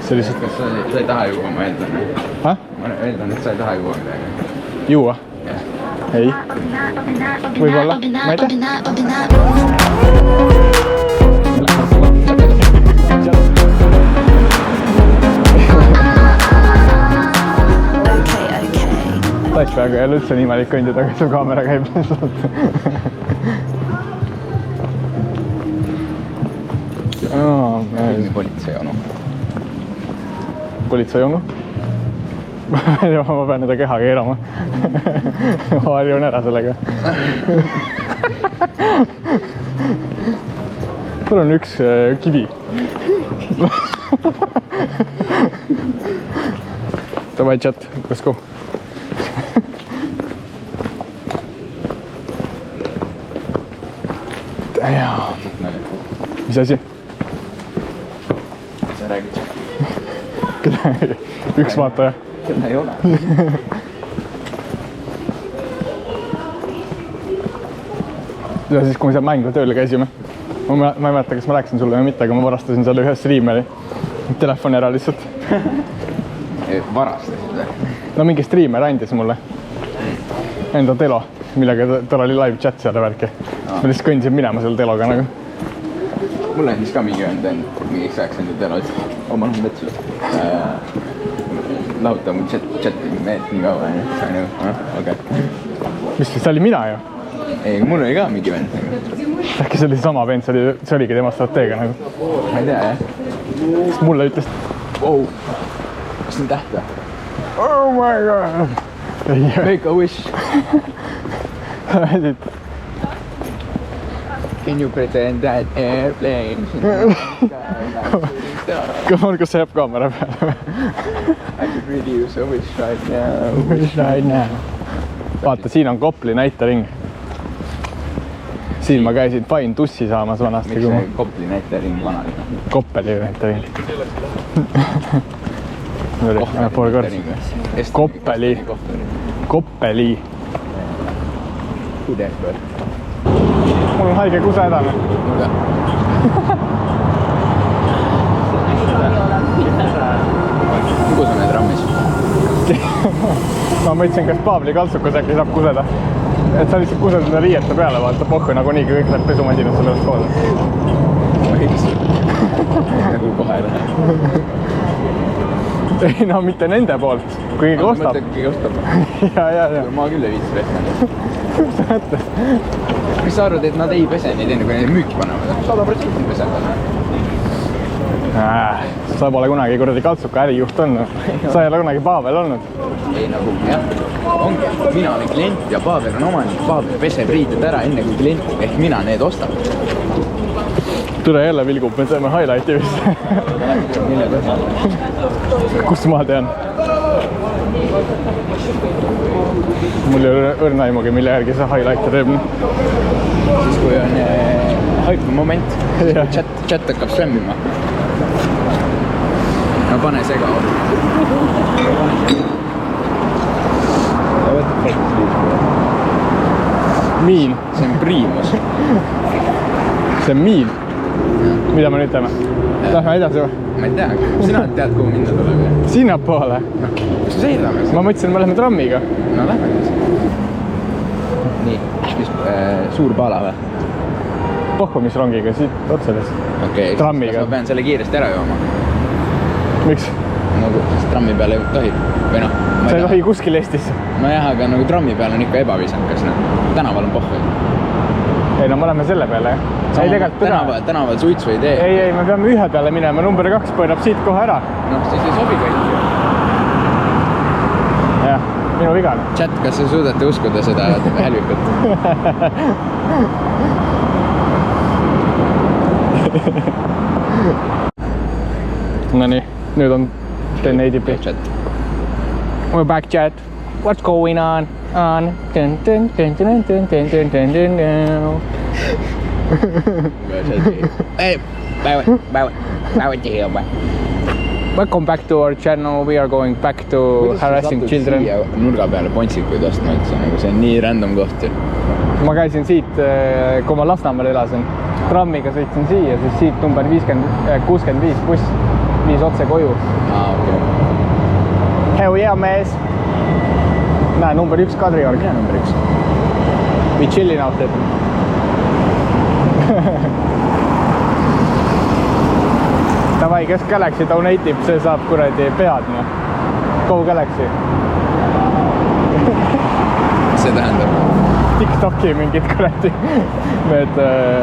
see lihtsalt... Kas sa ei taha juua, ma eeldan? Ma eeldan, et sa ei taha juua midagi. Juua? Ei. Võib-olla, ma ei tea. Taeks praegu jälle üldse niimoodi kõndida, aga su kaamera käib lihtsalt. Politseionu. Politseionu? Ma pean nende keha keerama. Ma harjun ära sellega. Mul on üks kivi. Davai, chat, let's go. Mis asi? Sa räägid. Üks vaataja. Keda ei ole. Ja siis, kui me seal mängu tööle käisime, ma ei mäleta, kas ma rääkisin sulle või mitte, aga ma varastasin seal ühe streameri telefoni ära lihtsalt. Varastasid või? No mingi streamer andis mulle enda telo, millega tal oli live chat seal ja värki. Ma lihtsalt kõndisin minema selle teloga nagu. Mulle andis ka mingi vend mingiks ajaks enda telod. Ma olen mõtlesin, lahuta mu chati meelt nii kaua. Okay. Mis see oli mina ju? Ei, mul oli ka mingi vend. Äkki see oli sama vend, see oligi tema strateegia nagu. Ma ei tea, jah. Sest mulle ütles... Wow. Kas on tähta? Oh my god! Make a wish. Can you pretend that airplane? Come on, kas see jääb kaamera peale? I could really use a wish right now. Wish right now. Vaata, siin on Kopli näitering. Siin ma käisin Fine tussi saamas vanasti. Miks see Kopli näitering vanali? Koppeli näitering. Koppeli. Koppeli. Kudenberg. Mul on haige kuse hädane. Kus on need rammis? Ma mõtlesin, kas Paavli kaltsukas äkki saab kuseda. Et sa lihtsalt kused seda riieta peale, vaata pohhu nagunii kõik läheb pesumasinas sellest koole. Võiks. Nagu kohe ei lähe. Ei, no mitte nende poolt, kui keegi ostab. Ma mõtlen, kui keegi ostab. Ja. Ma küll ei viitsi pesa. Mis sa mõtled? Mis sa arvad, et nad ei pese neid enne, kui neid müüki panevad? 100% pesevad. Sa pole kunagi kuradi kaltsuka ärijuht olnud. Sa ei ole kunagi Pavel olnud. Ei nagu, jah. Ongi. Mina olen klient ja Pavel on omanik. Pavel peseb riided ära enne kui klient. Ehk mina need ostab. Tule jälle vilgub, me teeme highlighti vist. Mille tõsi? Kust ma tean? Mul ei ole õrna aimugi, mille järgi see highlighti teeb. Siis kui on hype moment, chat hakkab slämmima. No pane sega. Miin. See on Priimus. See on miin. Mida me nüüd teeme? Lähme edasi või? Ma ei tea, sina tead, kuhu minna tuleb. Sinna poole? Kus sa seedame? Ma mõtlesin, me lähme trammiga. No lähme siis. Nii, mis suur paala või? Pohhu, mis rongiga, siit otsedes. Okei, trammiga. Ma pean selle kiiresti ära jooma. Miks? Nagu, sest trammi peale ei tohi. Või noh, sa ei tohi kuskil Eestis. No jah, aga nagu trammi peal on ikka ebaviisakas. Tänaval on pohhu. Ei, no me lähme selle peale, jah. Ei, tegelikult tänaval suitsu ei tee. Ei, me peame ühe peale minema. Number 2 põõnab siit kohe ära. Noh, siis ei sobi kõik. Jah, minu viga. Chat, kas sa suudate uskuda seda hälvikut? No nii, nüüd on 1080p. Chat. We're back, chat. What's going on? Welcome back to our channel. We are going back to harassing children. Nurga peale pontsikuid ostma üldse, nagu see on nii random koht. Ma käisin siit, kui ma Lasnamäel elasin, trammiga sõitsin siia, siis siit number 65 buss viis otse koju. okei. Hell yeah, mees. Näe, number 1 Kadriorg. Mina number 1. We chillin out there. Davai, kes Galaxy donate ib, see saab kuradi pead. Go Galaxy. See tähendab? TikToki mingid kuradi need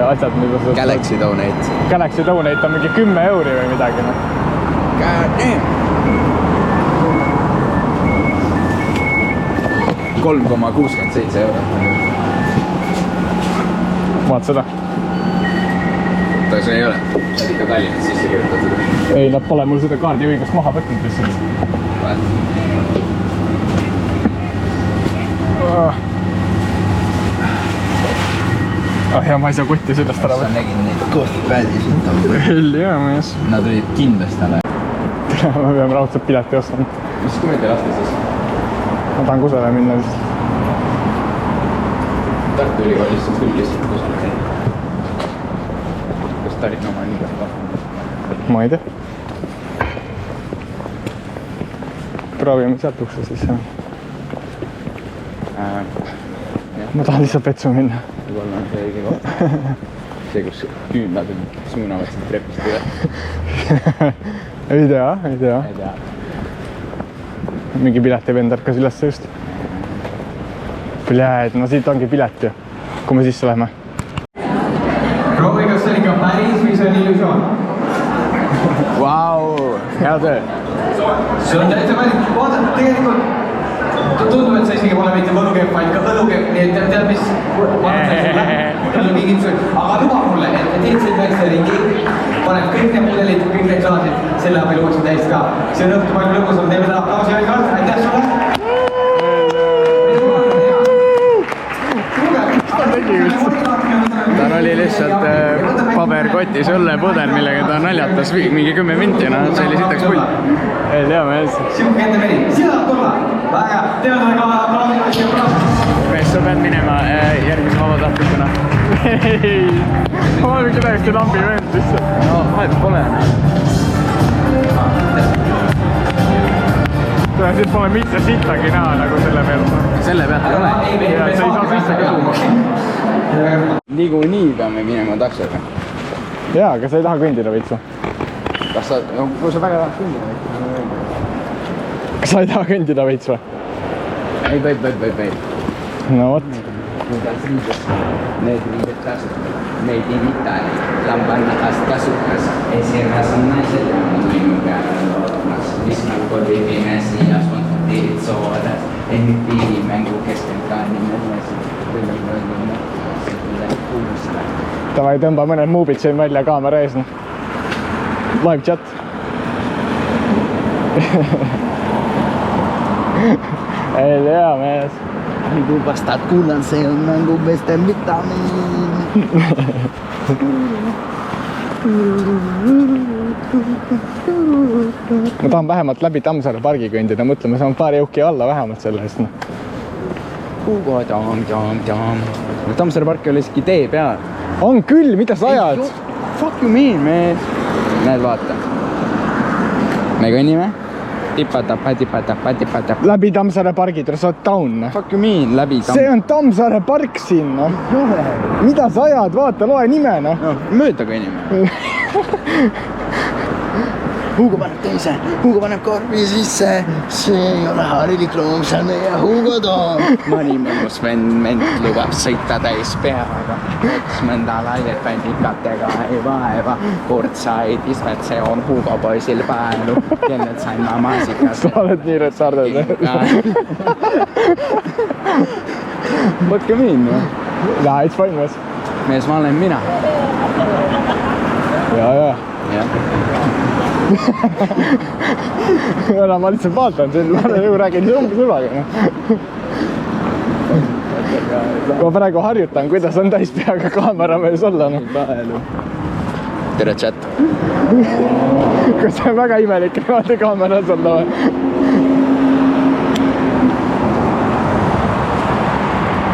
asjad, mida sa... Galaxy donate. Galaxy donate on mingi 10 euri või midagi. God damn. 3,67 eurot. Vaat seda. Ta see ei ole. Sa ikka Tallinnast sisse kirjutatud. Ei, nad pole mul seda kaardi õigust maha võtnud lihtsalt. Ja ma ei saa kotti sellest ära võtta. Sa nägid neid kohvipädis. Hell jah, mees. Nad olid kindlasti ala. Me peame raudselt pileti ostma. Mis kui me te laste siis? Ma tahan kusele minna lihtsalt. Tartu Ülikoolis on küll lihtsalt kusele käinud. Kas Tallinna oma nii palju tahab? Ma ei tea. Proovime sealt ukse sisse. Ma tahan lihtsalt vetsu minna. Võib-olla on see õige koht. See, kus küünlad suunavad sind trepist üle. Ei tea. Ei tea. Mingi piletivend ärkas üles just. Pljääd, no siit ongi pilet ju, kui me sisse lähme. Proovi, kas see on ikka päris või see on illusioon? Vau, hea töö. See on täitsa päris. Vaata, tegelikult tundub, et see isegi pole mitte võlukepp, vaid ka õlukepp. Nii et tead, mis? Aga luba mulle, et teed selle väikse ringi, paned kõik need mudelid, kõik need klaasid selle abil uuesti täis ka. See on õhtu palju lõbusam. Teeme täna aplausi veel kord. Aitäh sulle! Tal oli lihtsalt paberkotis õllepudel, millega ta naljatas mingi 10 minti, no see oli sitaks pull. Ei tea, mees. Siuke enda meri. Sina saad tulla. Väga. Teeme täna ka aplausi. Mees, sa pead minema järgmise vabatahtlikuna. Ei, ma olen mingi täiesti lambi vend lihtsalt. No, vahet pole. Siit pole mitte sittagi näha nagu selle pealt. Selle pealt ei ole. Ja sa ei saa sisse ka tuuma. Niikuinii peame minema taksoga. Jaa, aga sa ei taha kõndida veitsu. Kas sa, no kui sa väga tahad kõndida veitsu? Kas sa ei taha kõndida veitsu? Ei, võib. No vot. Kuidas riides, need riided tasuvad. Neid ei mitali, lambannahast kasukas. Esirras on naised ja minu peale lootmas. Mis nagu korvi pimesi ja spontantiirid soodas. Ei nüüd piirimängu keskel ka nimelesid. Davai, tõmba mõned muubid siin välja kaamera ees. Live chat. Ei tea, mees. Kui vastad kuulan, see on nagu meeste vitamiin. Ma tahan vähemalt läbi Tammsaare pargi kõndida, mõtleme, saame paar jõuki alla vähemalt selle eest. Tammsaare park oli isegi tee peal. On küll, mida sa ajad? Fuck you mean, mees. Näed, vaata. Me kõnnime. Tipatapa. Läbi Tammsaare pargi, sa oled down. Fuck you mean, läbi See on Tammsaare park siin, noh. Mida sa ajad? Vaata, loe nime, noh. Mööda kõnnime. Hugo paneb teise, Hugo paneb korvi sisse. See ei ole harilik loom, see on meie Hugo Toom. Mõni mõnus vend lubab sõita täis peaga. Eks mõnda laiet bändikatega ei vaeva. Kord sai tismed, see on Hugo poisil päelu. Kellelt sain ma maasikas. Sa oled nii retarded. What you mean, noh? Jaa, it's fine, mees. Mees, ma olen mina. Jaa. Jah. Ma lihtsalt vaatan sind, ma räägin sõbraga. Ma praegu harjutan, kuidas on täispeaga kaameramees olla. Tere, chat. Kas see on väga imelik niimoodi kaameras olla või?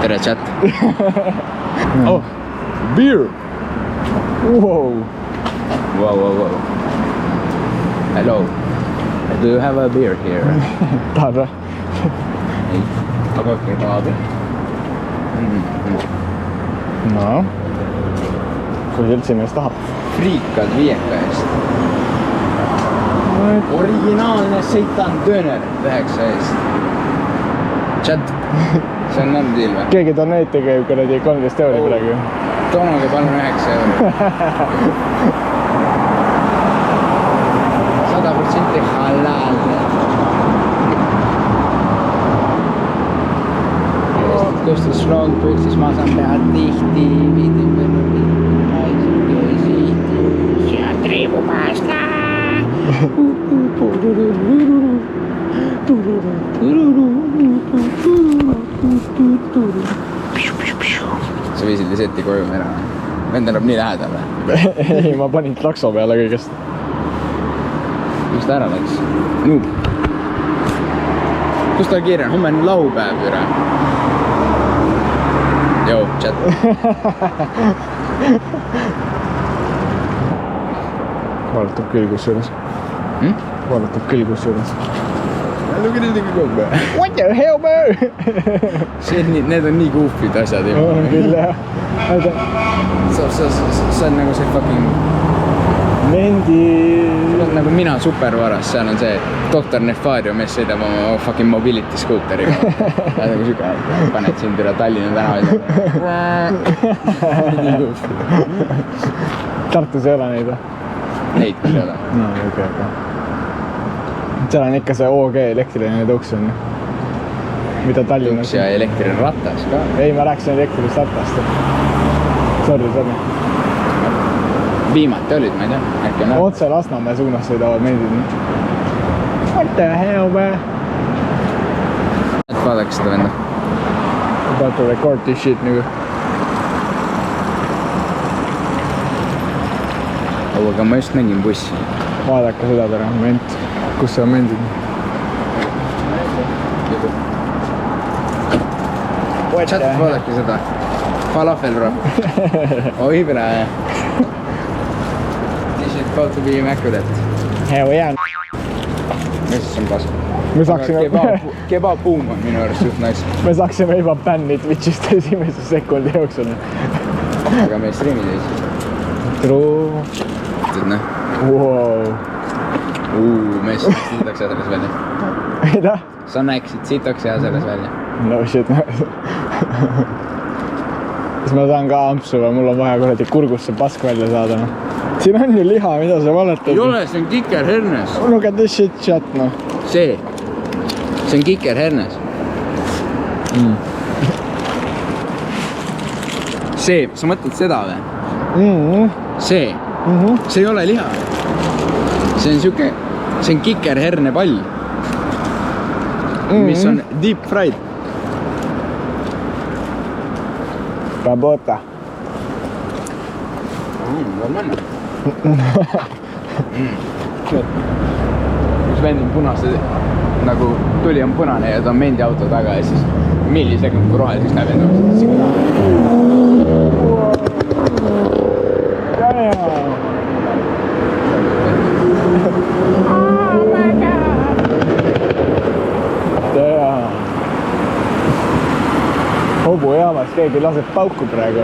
Tere, chat. Oh, beer. Wow. Wow. Hello. Do you have a beer here? tahad või? ei. aga okei, tahad. No. kui üldse inimest tahab. Friikad 5 eest. Originaalne seitan döner 9 eest. Chat. See on deal või? Keegi doneetige kuradi 13 € praegu. Toonuge palun 9 €. 100% halaalne. Kustus longpüük, siis ma saan teha tihti. Sealt triibu päästa. Sa viisid Lisetti koju ära. Vend elab nii lähedal või? Ei, ma panin takso peale kõigest. Kus ta ära läks? Noob. Kus ta kiire on? Homme on laupäev üle. Joo, chat. Vaadatab küll kusjuures. Vaadatab küll kusjuures. Look at this kombe. What the hell, bro? Need on nii goofid asjad. On küll jah. See on nagu see fucking... Mendi... See on nagu mina supervaras, seal on see Dr. Nefario mees sõidab oma fucking mobility skuuteriga. Nagu süge, paned sind üle Tallinna tänavaid. Nii goofid. Tartus ei ole neid või? Neid küll ei ole. No, okei. Seal on ikka see OG elektriline tõuks on. Mida Tallinnas... Tõuks ja elektriratas ka. Ei, ma rääkisin elektrilist ratast. Sorry. Viimati olid, ma ei tea. Äkki on otse Lasnamäe suunas sõidavad meeldid. What the hell, man? Vaadake seda venda. About to record this shit nagu. Aga ma just nägin bussi. Vaadake seda täna, ment. Kus see on mendid? Chat, vaadake seda. Falafel rap. Oi, prae. This is about to be immaculate. Hell yeah. Mis on pask? Me saaksime... Kebab boom on minu arust suht nice. Me saaksime juba bänni Twitchist esimese sekundi jooksul. Aga me streamid ei siis. True. Tead näh? Wow. Mees siitaks ja selles välja. Mida? Sa näeksid siitaks ja selles välja. No shit. Siis ma saan ka ampsu või mul on vaja kuradi kurgust see pask välja saada. Siin on ju liha, mida sa valetad. Ei ole, see on kikerhernes. Look at this shit chat, noh. See on kikerhernes. See, sa mõtled seda või? See ei ole liha. See on siuke, see on kikerherne pall. Mis on deep fried. Rabota. Normaalne. Üks vend on punase, nagu tuli on punane ja ta on mendi auto taga ja siis millisekund kui roheliseks läheb enda. Hobujaamas keegi laseb pauku praegu.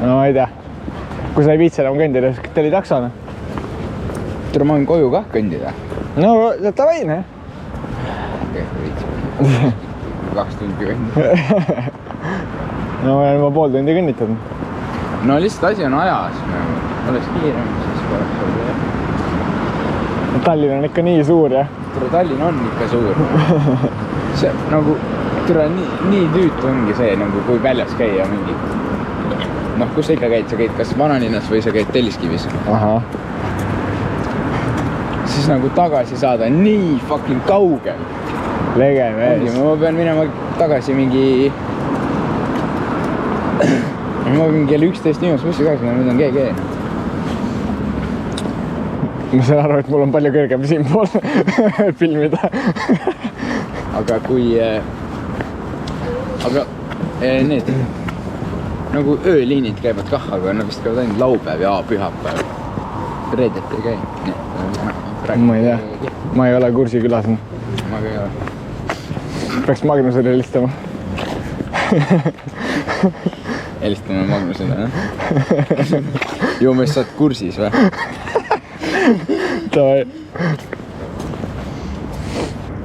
No ma ei tea. Kui sa ei viitsi enam kõndida, siis teli taksona. Tule ma võin koju kah kõndida. No davai, ne? Okei, viitsi. 2 tundi kõndida. No ma olen juba pool tundi kõnnitanud. No lihtsalt asi on ajas. Oleks kiirem, siis poleks olnud. Tallinn on ikka nii suur, jah? Tallinn on ikka suur. See nagu, nii tüütu ongi see, nagu kui väljas käia mingi. Noh, kus sa ikka käid? Sa käid kas vanalinnas või sa käid Telliskivis. Aha. Siis nagu tagasi saada nii fucking kaugel. Lege mees. Ma pean minema tagasi mingi... Ma pean kell 11 niimas bussi tagasi, nüüd on GG. Ma saan aru, et mul on palju kõrgem siinpool filmida. Aga kui... Aga need... Nagu ööliinid käivad kah, aga nad vist käivad ainult laupäev ja pühapäev. reedet ei käi. Ma ei tea. Ma ei ole Kursi külas. Ma ka ei ole. Peaks Magnusele helistama. Helistame Magnusele, jah? Ju meist saad kursis või? Davai.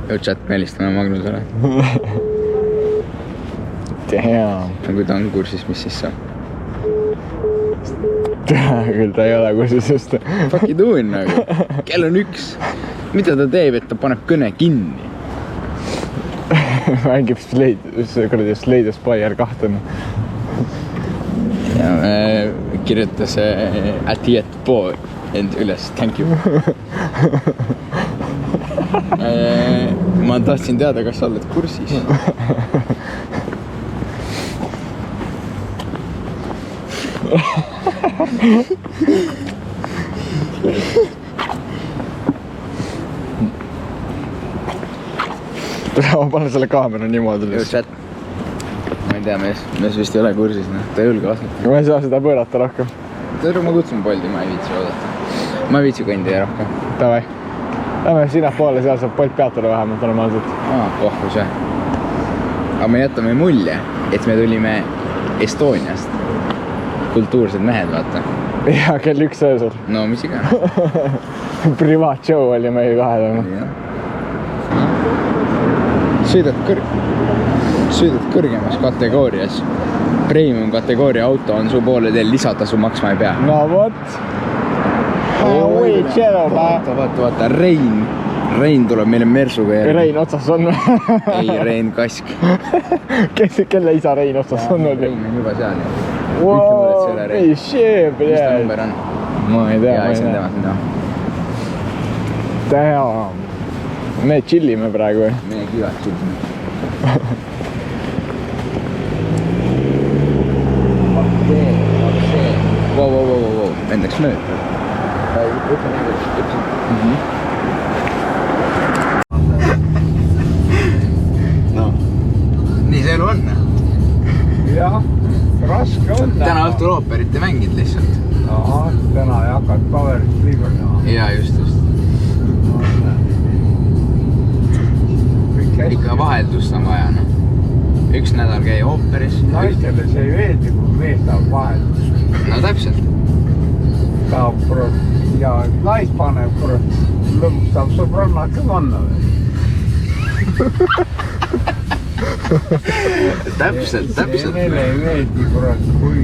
Ju chat, me helistame Magnusele. Damn. Kui ta on kursis, mis siis saab? Küll ta ei ole kursis just. Fuck you doing nagu? Kell on 1. Mida ta teeb, et ta paneb kõne kinni? Mängib Slade Spire 2. Ja kirjutas Atiet Po end üles, thank you. Ma tahtsin teada, kas sa oled kursis. Ma panen selle kaamera niimoodi. Chat. Ma ei tea, mees vist ei ole kursis, ta ei julge vastata. Ma ei saa seda pöörata rohkem. Tõru, ma kutsun Bolti, ma ei viitsi oodata. Ma ei viitsi kõndida rohkem. Davai. Lähme sinna poole, seal saab Bolt peatada vähemalt normaalselt. Pohkus jah. Aga me jätame mulje, et me tulime Estoniast. Kultuursed mehed, vaata. Ja kell 1 öösel. No mis iga. Privaatshow oli meie kahel. Sõidad kõrgemas kategoorias. Premium kategooria auto on su poole teel, lisatasu maksma ei pea. No vot. Vaata, Rein tuleb meile Mersuga järgi. Rein otsas on. Ei, Rein Kask. Kelle isa Rein otsas on? Rein on juba seal. Wow, ei shit, mis ta number on? Ma ei tea. Ja, eks on temad mida. Damn. Me chillime praegu. Meie kivad chillime. Wow. Endaks mööd. No. Nii see elu on. Jah, raske on. Täna õhtul ooperit ei mängid lihtsalt. Aha, täna ei hakanud paverist liigutama. Jaa, just. Ikka vaheldust on vaja, no. Üks nädal käi ooperis. Naistele see ei veeldi, kui mees tahab vaheldust. No täpselt. Tahab kurat ja nais paneb kurat. Lõpuks tahab sõbrannad ka panna veel. Täpselt. Neile ei meeldi kurat, kui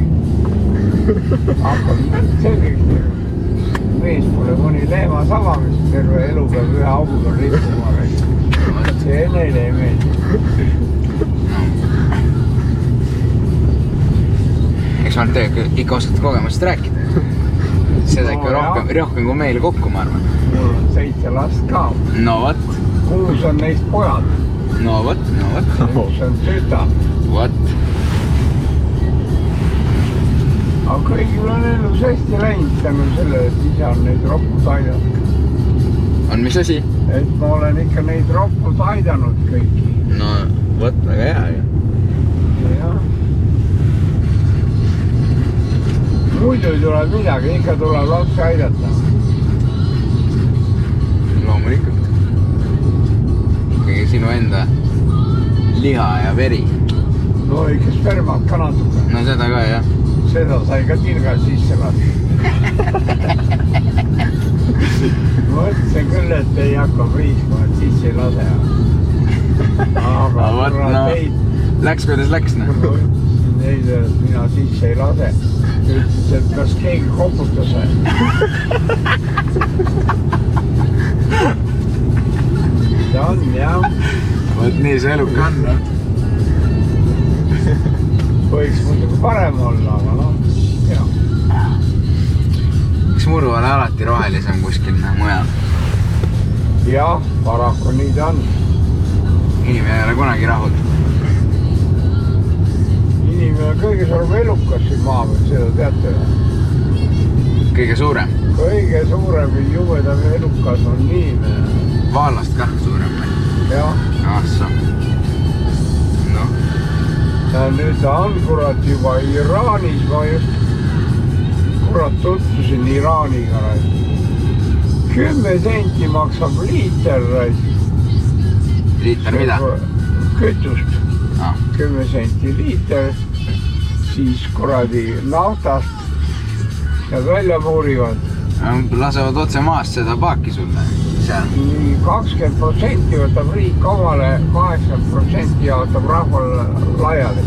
hakkab selgeks teha. Mees pole mõni lehma sama, mis terve elu peab ühe auga rippuma. See neile ei meeldi. Eks ma nüüd ikka oskate kogemust rääkida. Seda ikka rohkem kui meile kokku, ma arvan. Mul on 7 last ka. No vot. 6 on neist pojad. No vot. 1 on tüta. Vot. Aga kõigil on elus hästi läinud tänu sellele, et isa on neid ropud aidanud. On mis asi? Et ma olen ikka neid ropud aidanud kõiki. No vot, väga hea ju. Jah. Muidu ei tule midagi, ikka tuleb lapsi aidata. Loomulikult. Kõige sinu enda liha ja veri. No ikka spermat ka natuke. No seda ka, jah. Seda sai ka tilga sisse lasta. Mõtlesin küll, et ei hakka priiskma, et sisse ei lase. Aga Vot, no. Läks kuidas läks, noh. Mõtlesin neile, et mina sisse ei lase. Ütles, et kas keegi koputas või? Ta on, jah. Vot nii see eluka on, noh. Võiks muidugi parem olla, aga noh, jah. Eks muru ole alati rohelisem kuskil mujal. Jah, paraku nii ta on. Inimene ei ole kunagi rahul. Inimene kõige suurem elukas siin maa peal, seda teate. Kõige suurem. Kõige suurem ja jubedam elukas on inimene. Vaalast kah suurem või? Jah. Ahsa. Noh. Ja nüüd ta on kurat juba Iraanis, ma just kurat tutvusin Iraaniga. 10 senti maksab liiter. Liiter mida? Kütust. 10 senti liiter. Siis kuradi naftast ja välja puurivad. Lasevad otse maast seda paaki sulle seal. 20% võtab riik omale, 80% jaotab rahvale laiali.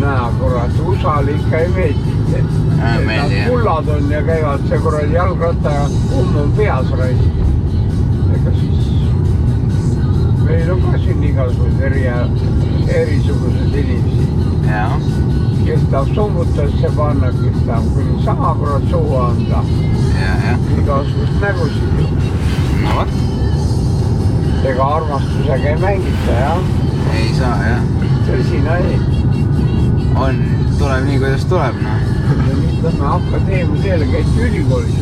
Näe, kurat, USA-l ikka ei meeldib. Nad kullad on ja käivad see kuradi jalgratta ja on peas raisib. Ega siis meil on ka siin igasugused erisugused inimesi. Kes tahab summutasse panna, kes tahab kuni sama kurat suhu anda. Igasugust nägusid. No võt. Ega armastusega ei mängita, jah? Ei saa, jah. Tõsina ei. On, tuleb nii, kuidas tuleb, noh. Ja nüüd lähme akadeemia teele, käid ülikoolis.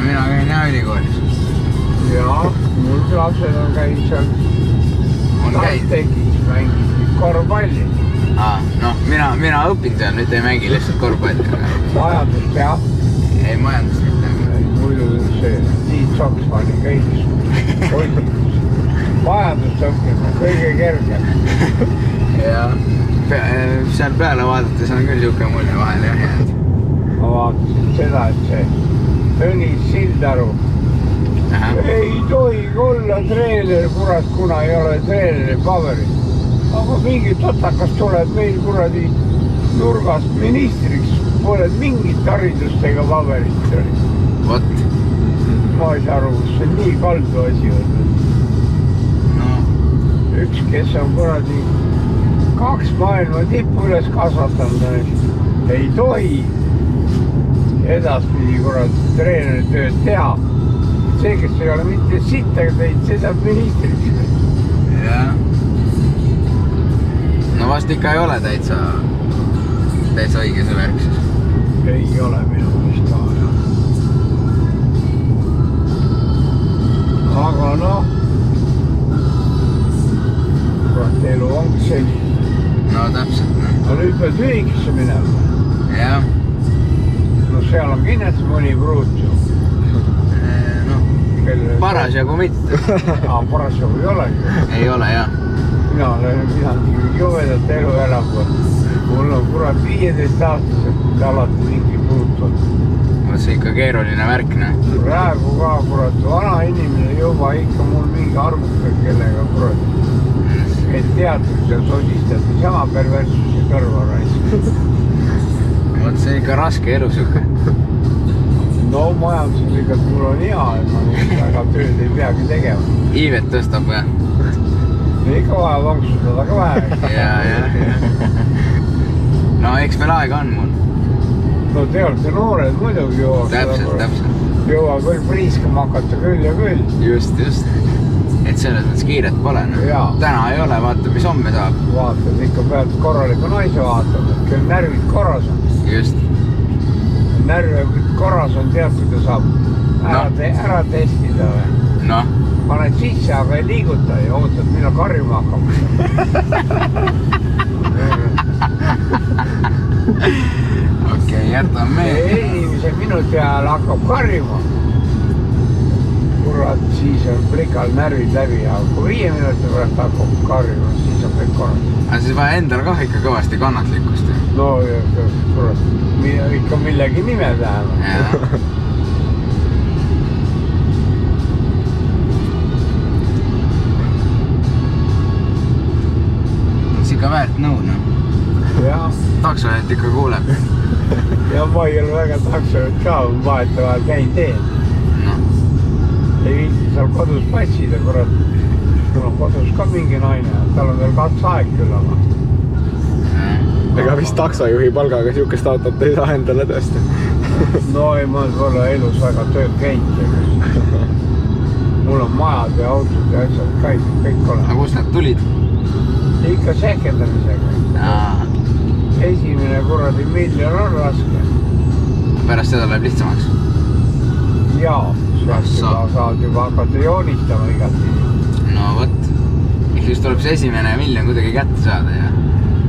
Mina käin jah ülikoolis. Jaa, mul lapsed on käinud seal. Tastekis mängid korvpalli. Noh, mina õpin seal, nüüd ei mängi lihtsalt korvpalli. Majandust, jah? Ei, majandust mitte. Muidu see Tiit Soksmani käis hoidlikus. Majandust õppima, kõige kergem. Ja seal peale vaadates on küll siuke mulje vahel jah jääd. Ma vaatasin seda, et see Tõnis Sildaru ei tohi olla treener, kurat, kuna ei ole treeneri paberit. Aga mingi totakas tuleb meil kuradi nurgast ministriks, pole mingit haridust ega paberit. Vot. Ma ei saa aru, kus see nii kaldu asi on. Üks, kes on kuradi 2 maailma tippu üles kasvatanud, ei tohi edaspidi kurat treeneri tööd teha. See, kes ei ole mitte sittaga teid, see saab ministriks. Jah. No vast ikka ei ole täitsa õige see värk siis. Ei ole minu mõist ka, jah. Aga noh, kurat elu ongi selline. No täpselt, noh. No nüüd pead ühikisse minema. Jah. No seal on kindlasti mõni pruut ju. Parasjagu mitte. Parasjagu ei olegi. Ei ole, jah. Mina olen pidanud jovedat elu elama. Mul on kurat 15 aastaselt alati mingi pruut on. See ikka keeruline värk, noh. Praegu ka kurat vana inimene juba ikka mul mingi arvuka, kellega kurat käid teatris ja sodistati sama perverssuse kõrva raisk. Vot see ikka raske elu siuke. No majanduslikult mul on hea, et ma väga tööd ei peagi tegema. Iivet tõstab või? Ikka vaja vanksustada ka vähe. Ja. No eks veel aega on mul. No te olete noored muidugi jõuab. Täpselt. Jõua küll priiskama hakata küll ja küll. Just. Et selles mõttes kiiret pole. Täna ei ole, vaata mis homme saab. Vaatad, ikka pead korraliku naise vaatama, et küll närvid korras on. Just. Närve korras on tead, kui ta saab ära testida või? Noh. Paned sisse, aga ei liiguta ja ootad, millal karjuma hakkab. Okei, jätame meelde. Esimese minuti ajal hakkab karjuma. Kurat, siis on plikal närvid läbi, aga kui 5 minuti pärast hakkab karjuma, siis on kõik korras. Aga siis vaja endal kah ikka kõvasti kannatlikkust. No kurat, ikka millegi nime tähendab. See ikka väärt nõu, noh. Jah. Taksojuht ikka kuuleb. Ja ma ei ole väga taksojuht ka, vahetavahel käin teen. Ei viisi seal kodus patsida, kurat. Mul on kodus ka mingi naine, tal on veel 2 aeg küll, aga. Ega vist taksojuhi palgaga siukest autot ei saa endale tõesti. No ei, ma olen elus väga tööd käinud. Mul on majad ja autod ja asjad kõik ole. Aga kust nad tulid? Ikka sekendamisega. Esimene kuradi miljon on raske. Pärast seda läheb lihtsamaks? Jaa, saad juba hakata joonistama igati. No võt. Ehk siis tuleb see esimene miljon kuidagi kätte saada ja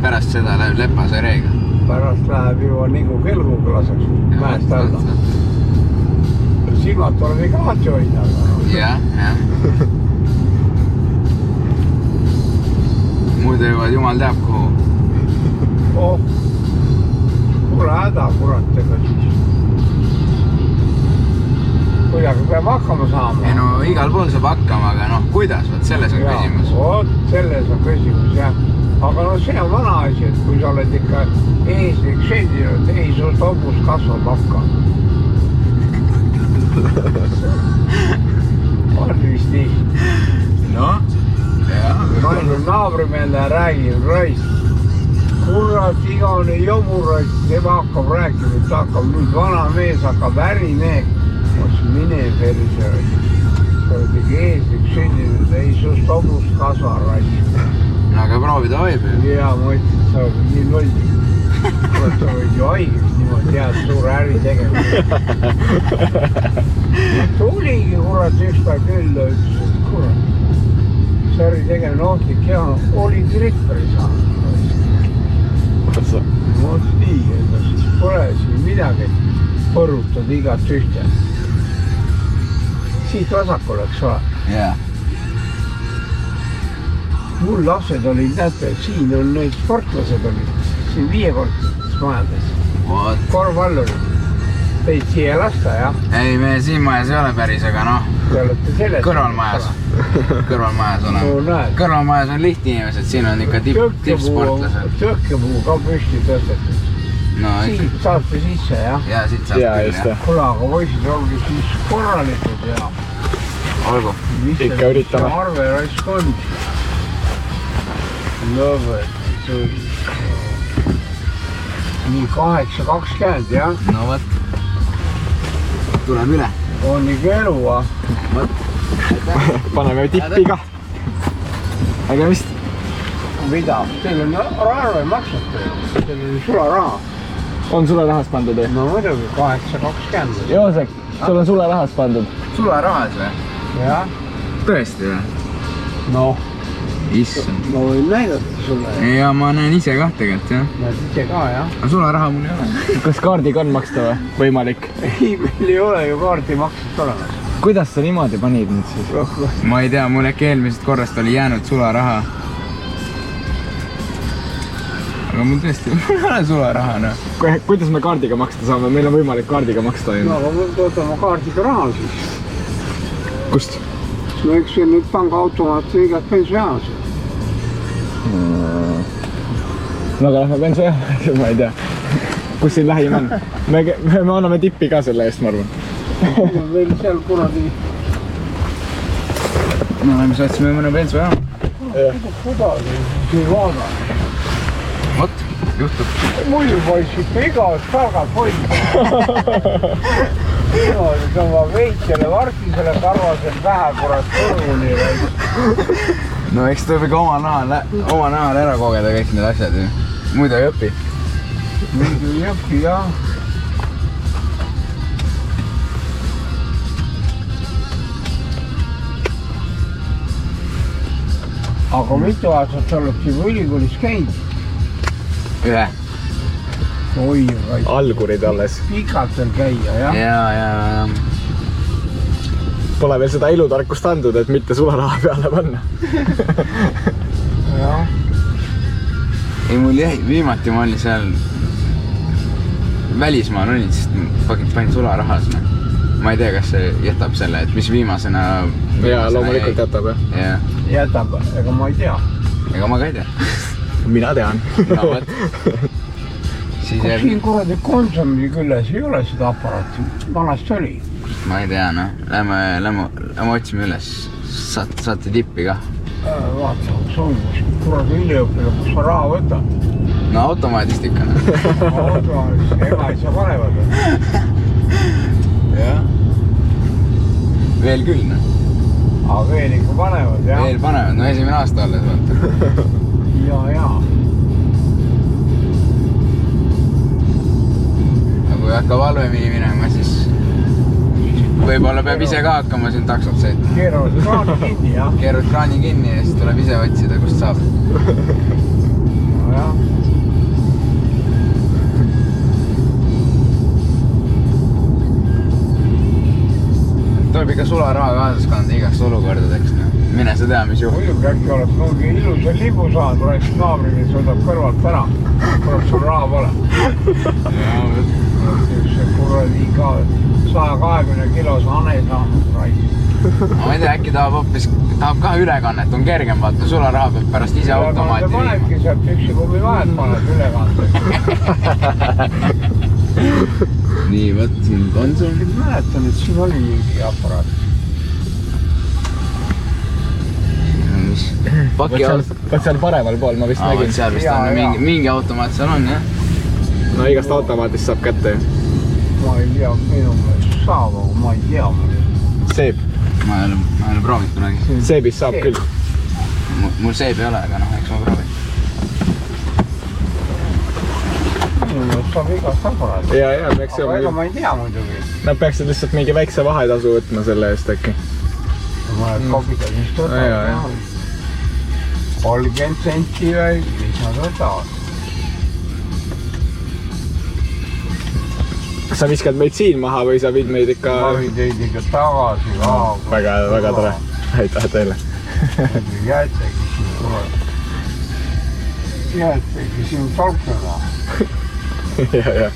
pärast seda läheb lepase reega. Pärast läheb juba nagu kelguga laseks mäest alla. silmad tuleb ikka alati hoida. jah. Muidu jõuavad jumal teab kuhu. Kuule häda kurat ega siis. Kuidagi peab hakkama saama. Ei no igal pool saab hakkama, aga noh, kuidas? Võt selles on küsimus. Vot selles on küsimus, jah. Aga no see on vana asi, et kui sa oled ikka eeslik sündinud, ei sust hobus kasvab hakka. On vist nii. Noh, jah. Ainult naabrimehele räägib raisk. Kurat, igavene jomuraist, tema hakkab rääkima, et hakkab nüüd vana mees, hakkab ärimeeg. Mine perse raisk. Sa oled ikka eeslik sündinud, ei sust hobus kasva raisk. No aga proovida võib ju. Jaa, ma ütlen, et sa oled nii loll. Sa võid ju haigeks niimoodi head suure äri tegema. Tuligi kurat ükspäev küll, ütles, et kurat. See äri tegemine ohtlik ja oli gripperi saanud. Vot nii, ega siis pole siin midagi. Põrutad igat ühte. Siit vasakul, eks ole. Jah. Mul lapsed olid, näete, siin on neid sportlased olid, siin 5-kordsed majades. Korvpallurid. Teid siia lasta, jah? Ei, me siin majas ei ole päris, aga noh, kõrvalmajas oleme. Kõrvalmajas on lihti inimesed, siin on ikka tippsportlased. Tõkkepuu ka püsti tõstetud. No, siit saate sisse, jah? Jaa, siit saate küll, jah. Kuule, aga poisid olgu siis korralikud ja... Olgu. Ikka üritame. Arve raisk on. Lõvet. Nii 8.20, jah? No võt. Tuleb üle. On ikka elu, ah? Paneme tippi ka. Nägemist. Mida? Teil on arve maksata ju. Teil on sularaha. On sularahas pandud või? No muidugi 8.20. Joosek, sul on sularahas pandud. Sularahas või? Jah. Tõesti või? Noh. Issand. Ma võin näidata sulle. Ja ma näen ise ka tegelikult, jah. Näed ise ka, jah. Aga sularaha mul ei ole. Kas kaardiga on maksta või? Võimalik. Ei, meil ei ole ju kaardi maksust olemas. Kuidas sa niimoodi panid nüüd siis? Ma ei tea, mul äkki eelmisest korrast oli jäänud sularaha. Aga mul tõesti ei ole sularaha, noh. Kuidas me kaardiga maksta saame? Meil on võimalik kaardiga maksta. No, aga mul toodame kaardiga raha siis. Kust? No eks see nüüd pangaautomaat igat pensionaas. No aga lähme pensionaas, ma ei tea. Kus siin lähim on? Me anname tippi ka selle eest, ma arvan. Meil seal kuradi... No mis otsime mõne pensionaam. Kudagi, siin vaada. Vot, juhtub. Muidu poiss ikka igavast palgad hoida. Niimoodi tõmba veitsele vartisele karvasel vähe kurat kõrvuni. No eks tuleb ikka oma nahal ära kogeda kõik need asjad ju. Muidu ei õpi. Muidu ei õpi, jah. Aga mitu aastat sa oled juba ülikoolis käinud? Ühe. Oi, Algurid alles. pikalt veel käia, jah? Ja. Pole veel seda elutarkust andnud, et mitte sularaha peale panna. Jah. Ei, mul jäi, viimati ma olin seal välismaal olin, sest panin sularahas. Ma ei tea, kas see jätab selle, et mis viimasena... Jaa, loomulikult jätab, jah. Jätab, ega ma ei tea. Ega ma ka ei tea. Mina tean. No võt. Kas siin kuradi Konsumi külles ei ole seda aparaati? Vanasti oli. Ma ei tea, noh. Lähme otsime üles. Saate tippi ka. Vaata, see on kuradi üliõpile, kus sa raha võtad. No automaadist ikka. Automaadist, ega ei saa panevad. Jah. Veel küll, noh. Aga veel ikka panevad, jah? Veel panevad, no esimene aasta alles, vaata. Jaa. Kui hakkab halvemini minema, siis võib-olla peab ise ka hakkama siin taksot sõitma. Keeravad kraani kinni, jah? Keeravad kraani kinni ja siis tuleb ise otsida, kust saab. No jah. tuleb ikka sularaha kaasas kanda igaks olukordadeks. Mine sa tea, mis juhub. Muidugi äkki oleks mingi ilusa libu saanud, oleks naabri, mis võtab kõrvalt ära. Kurat, sul raha pole. See kuradi ka 120 kilos hane saanud raid. Ma ei tea, äkki tahab ka ülekannet, on kergem vaata, sularaha peab pärast ise automaati viima. Panebki sealt püksikummi vahet paned ülekande. Nii, võt, siin on sul. Mäletan, et siin oli mingi aparaat. Võt seal paremal pool, ma vist nägin. Seal vist on mingi automaat seal on, jah? No igast automaatist saab kätte ju. Ma ei tea, minu meelest saab, aga ma ei tea. Seeb. Ma ei ole proovinud kunagi. Seebis saab küll. Mul seeb ei ole, aga noh, eks ma proovin. Minu meelest saab igast aparaat. Ja, peaks aga ega ma ei tea muidugi. Nad peaksid lihtsalt mingi väikse vahetasu võtma selle eest äkki. Ma olen kopidad, mis võtavad. 30 senti või, mis nad võtavad. Sa viskad meid siin maha või sa viid meid ikka... Ma viid teid ikka tagasi. Väga tore. Aitäh teile. Jäetegi siin tolknema. Ja.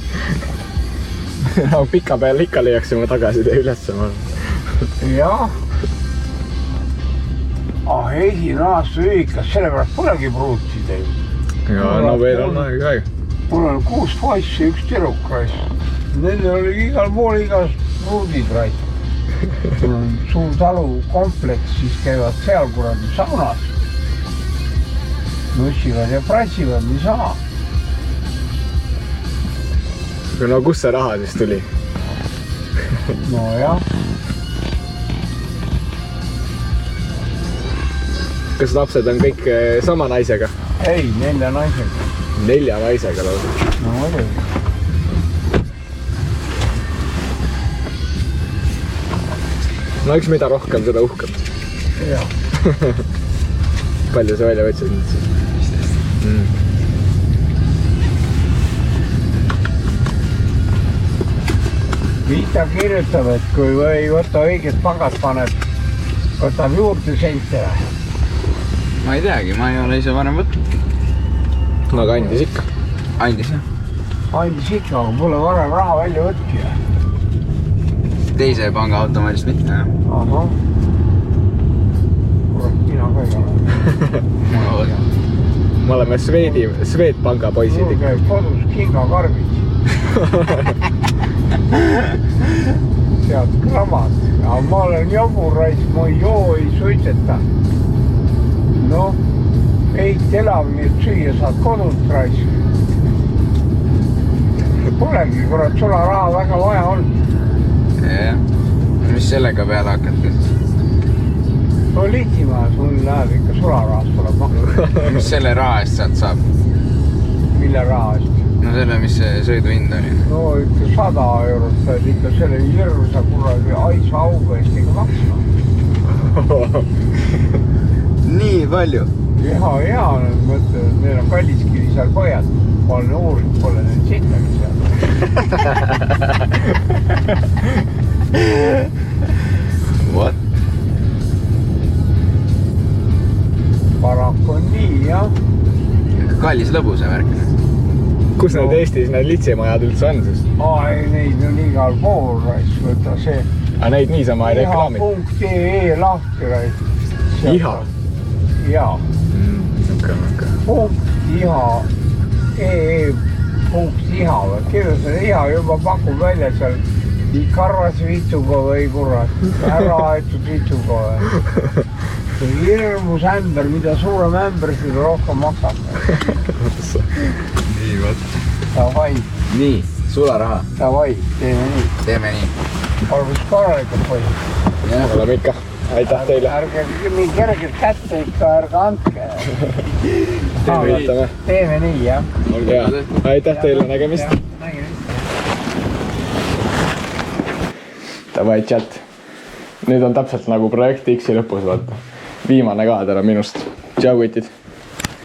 No pika peal ikka leiaksime tagasi tee ülesse. Jah. Esimene aasta ühikas, sellepärast polegi pruutsi teil. Ja, no veel on aega. Mul on 6 poissi, 1 tüdruk raist. Nendel oli igal pool igast pruudid raist. Mul on suur talukompleks, siis käivad seal kuradi saunas. Nussivad ja prassivad, nii sama. No kus see raha siis tuli? No jah. Kas lapsed on kõik sama naisega? Ei, 4 naisega. 4 naisega lausa. No muidugi. No üks mida rohkem, seda uhkem. Jah. Palju sa välja võtsid nüüd siis? 15. Vita kirjutab, et kui ei võta õiget pangad paneb, võtab juurde sente. Ma ei teagi, ma ei ole ise varem võtnud. No aga andis ikka. Andis, jah? Andis ikka, aga pole varem raha välja võtki. Teise panga automaadist mitte, jah? Ahah. Kurat, mina ka ei ole. Me oleme Swedbanka poisid Mul ikka. käib kodus kingakarbid. Sealt kramad. Aga ma olen jabur raisk, ma ei joo, ei suitseta. Noh, eit elab, nii et süüa saad kodult raisk. Polegi, kurat, sul on raha väga vaja on. Jah. Mis sellega peale hakata? No liitima, sul läheb ikka sularahast tuleb maksta. Mis selle raha eest sealt saab? Mille raha eest? No selle, mis see sõidu hind oli? No ikka 100 eurot saad ikka selle hirmsa kuradi aisa auga eest ikka maksma. Nii palju? Ja, nad mõtlevad, neil on Kalliskivi seal pojad. Ma olen uurinud, pole need sittagi seal. What? Paraku on nii, jah. Kallis lõbuse värk. Kus need Eestis need litsimajad üldse on siis? Ei, neid on igal pool, raisk, võta see. Aga neid niisama ei reklaami? iha.ee lahti, raisk. Iha? Jaa. .iha.ee.iha või kirjutada iha juba pakub välja seal karvase vituga või kurat, ära aetud vituga või. See on hirmus ämber, mida suurem ämber, seda rohkem maksab. Nii, võt. Davai. Nii, sularaha. Davai, teeme nii. Teeme nii. Olgu korralikult poisid. Oleme ikka. Aitäh teile. Ärge nii kergelt kätte ikka, ärge andke. Teeme nii, jah. Aitäh teile, nägemist. Davai, chat. Nüüd on täpselt nagu projekt X-i lõpus, vaata. Viimane kaader on minust. Tšau, kutid.